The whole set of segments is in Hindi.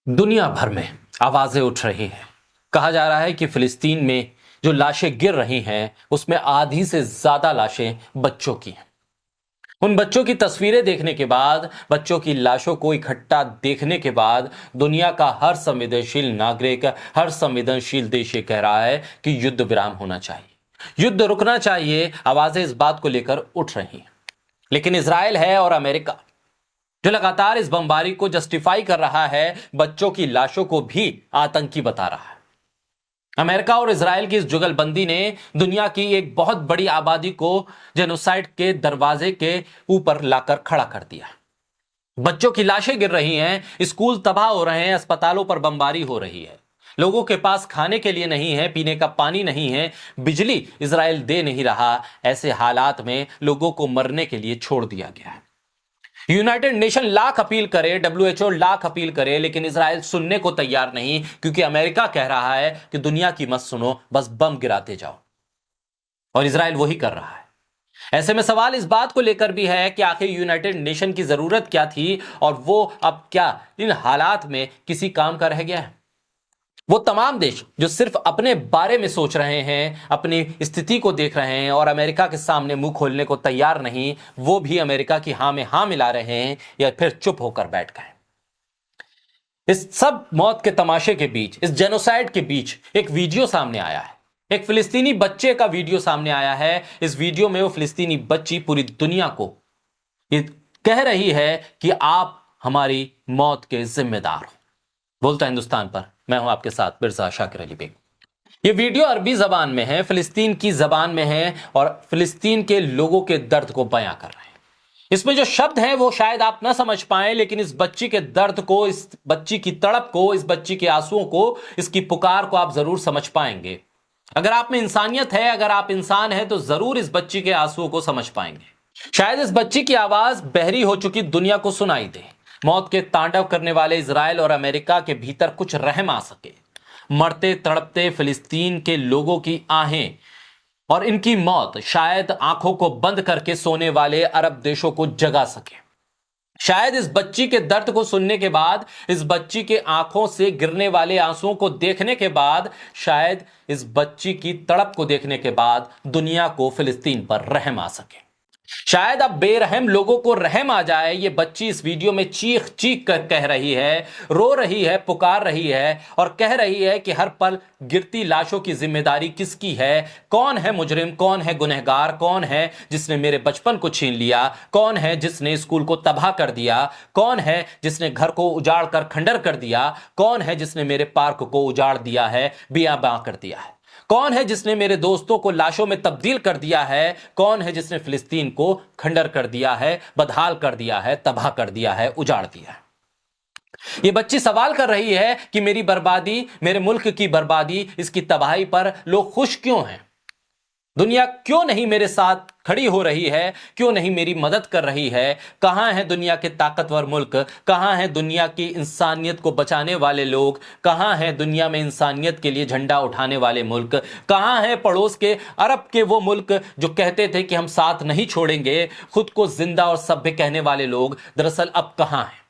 दुनिया भर में आवाजें उठ रही हैं। कहा जा रहा है कि फिलिस्तीन में जो लाशें गिर रही हैं उसमें आधी से ज्यादा लाशें बच्चों की हैं। उन बच्चों की तस्वीरें देखने के बाद, बच्चों की लाशों को इकट्ठा देखने के बाद दुनिया का हर संवेदनशील नागरिक, हर संवेदनशील देश ये कह रहा है कि युद्ध विराम होना चाहिए, युद्ध रुकना चाहिए। आवाजें इस बात को लेकर उठ रही हैं। लेकिन इजराइल है और अमेरिका जो लगातार इस बमबारी को जस्टिफाई कर रहा है, बच्चों की लाशों को भी आतंकी बता रहा है। अमेरिका और इजराइल की इस जुगलबंदी ने दुनिया की एक बहुत बड़ी आबादी को जेनोसाइड के दरवाजे के ऊपर लाकर खड़ा कर दिया। बच्चों की लाशें गिर रही हैं, स्कूल तबाह हो रहे हैं, अस्पतालों पर बमबारी हो रही है, लोगों के पास खाने के लिए नहीं है, पीने का पानी नहीं है, बिजली इजराइल दे नहीं रहा। ऐसे हालात में लोगों को मरने के लिए छोड़ दिया गया है। यूनाइटेड नेशन लाख अपील करे, डब्ल्यूएचओ लाख अपील करे, लेकिन इजराइल सुनने को तैयार नहीं, क्योंकि अमेरिका कह रहा है कि दुनिया की मत सुनो, बस बम गिराते जाओ, और इजराइल वही कर रहा है। ऐसे में सवाल इस बात को लेकर भी है कि आखिर यूनाइटेड नेशन की जरूरत क्या थी, और वो अब क्या इन हालात में किसी काम का रह गया है? वो तमाम देश जो सिर्फ अपने बारे में सोच रहे हैं, अपनी स्थिति को देख रहे हैं और अमेरिका के सामने मुंह खोलने को तैयार नहीं, वो भी अमेरिका की हां में हां मिला रहे हैं या फिर चुप होकर बैठ गए। इस सब मौत के तमाशे के बीच, इस जेनोसाइड के बीच एक वीडियो सामने आया है। एक फिलिस्तीनी बच्चे का वीडियो सामने आया है। इस वीडियो में वो फिलिस्तीनी बच्ची पूरी दुनिया को ये कह रही है कि आप हमारी मौत के जिम्मेदार हो। बोलता हिंदुस्तान पर मैं हूं आपके साथ मिर्जा शाकिर अली बेग। ये वीडियो अरबी जबान में है, फिलिस्तीन की जबान में है, और फिलिस्तीन के लोगों के दर्द को बयां कर रहे हैं। इसमें जो शब्द हैं वो शायद आप ना समझ पाए, लेकिन इस बच्ची के दर्द को, इस बच्ची की तड़प को, इस बच्ची के आंसुओं को, इसकी पुकार को आप जरूर समझ पाएंगे। अगर आप में इंसानियत है, अगर आप इंसान हैं, तो जरूर इस बच्ची के आंसुओं को समझ पाएंगे। शायद इस बच्ची की आवाज बहरी हो चुकी दुनिया को सुनाई दे। मौत के तांडव करने वाले इजराइल और अमेरिका के भीतर कुछ रहम आ सके। मरते तड़पते फिलिस्तीन के लोगों की आहें और इनकी मौत शायद आंखों को बंद करके सोने वाले अरब देशों को जगा सके। शायद इस बच्ची के दर्द को सुनने के बाद, इस बच्ची के आंखों से गिरने वाले आंसुओं को देखने के बाद, शायद इस बच्ची की तड़प को देखने के बाद दुनिया को फिलिस्तीन पर रहम आ सके। शायद अब बेरहम लोगों को रहम आ जाए। ये बच्ची इस वीडियो में चीख चीख कर कह रही है, रो रही है, पुकार रही है और कह रही है कि हर पल गिरती लाशों की जिम्मेदारी किसकी है? कौन है मुजरिम? कौन है गुनहगार? कौन है जिसने मेरे बचपन को छीन लिया? कौन है जिसने स्कूल को तबाह कर दिया? कौन है जिसने घर को उजाड़ कर खंडर कर दिया? कौन है जिसने मेरे पार्क को उजाड़ दिया है, बियाबां कर दिया है? कौन है जिसने मेरे दोस्तों को लाशों में तब्दील कर दिया है? कौन है जिसने फिलिस्तीन को खंडर कर दिया है, बदहाल कर दिया है, तबाह कर दिया है, उजाड़ दिया है? ये बच्ची सवाल कर रही है कि मेरी बर्बादी, मेरे मुल्क की बर्बादी, इसकी तबाही पर लोग खुश क्यों हैं? दुनिया क्यों नहीं मेरे साथ खड़ी हो रही है? क्यों नहीं मेरी मदद कर रही है? कहां है दुनिया के ताकतवर मुल्क? कहां है दुनिया की इंसानियत को बचाने वाले लोग? कहां है दुनिया में इंसानियत के लिए झंडा उठाने वाले मुल्क? कहां है पड़ोस के अरब के वो मुल्क जो कहते थे कि हम साथ नहीं छोड़ेंगे, खुद को जिंदा और सभ्य कहने वाले लोग? दरअसल अब कहां हैं?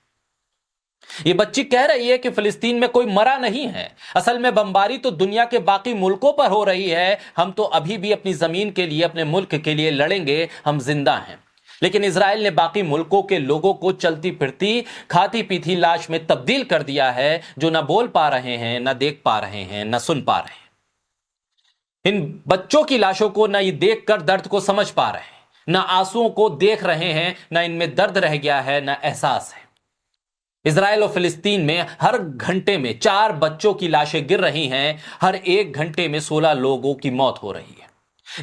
ये बच्ची कह रही है कि फिलिस्तीन में कोई मरा नहीं है। असल में बमबारी तो दुनिया के बाकी मुल्कों पर हो रही है। हम तो अभी भी अपनी जमीन के लिए, अपने मुल्क के लिए लड़ेंगे, हम जिंदा हैं। लेकिन इजराइल ने बाकी मुल्कों के लोगों को चलती फिरती, खाती पीती लाश में तब्दील कर दिया है, जो ना बोल पा रहे हैं, ना देख पा रहे हैं, ना सुन पा रहे हैं। इन बच्चों की लाशों को ना ये देखकर दर्द को समझ पा रहे हैं, ना आंसुओं को देख रहे हैं, ना इनमें दर्द रह गया है, ना एहसास है। इजराइल और फिलिस्तीन में हर घंटे में 4 बच्चों की लाशें गिर रही हैं। हर 1 घंटे में 16 लोगों की मौत हो रही है।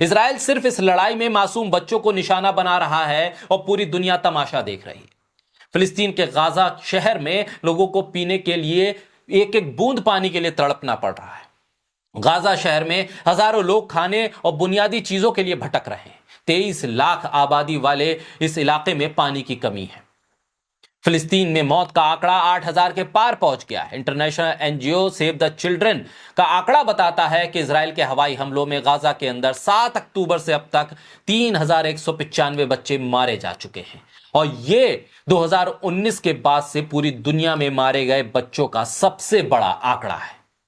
इजराइल सिर्फ इस लड़ाई में मासूम बच्चों को निशाना बना रहा है और पूरी दुनिया तमाशा देख रही है। फिलिस्तीन के गाजा शहर में लोगों को पीने के लिए एक एक बूंद पानी के लिए तड़पना पड़ रहा है। गाजा शहर में हजारों लोग खाने और बुनियादी चीजों के लिए भटक रहे हैं। 23 लाख आबादी वाले इस इलाके में पानी की कमी है। फिलिस्तीन में मौत का आंकड़ा 8,000 के पार पहुंच गया है। International NGO save the children का आंकड़ा बताता है कि इजराइल के हवाई हमलों में गाजा के अंदर 7 अक्टूबर से अब तक 3,195 बच्चे मारे जा चुके हैं और ये 2019 के बाद से पूरी दुनिया में मारे गए बच्चों का सबसे बड़ा आंकड़ा है।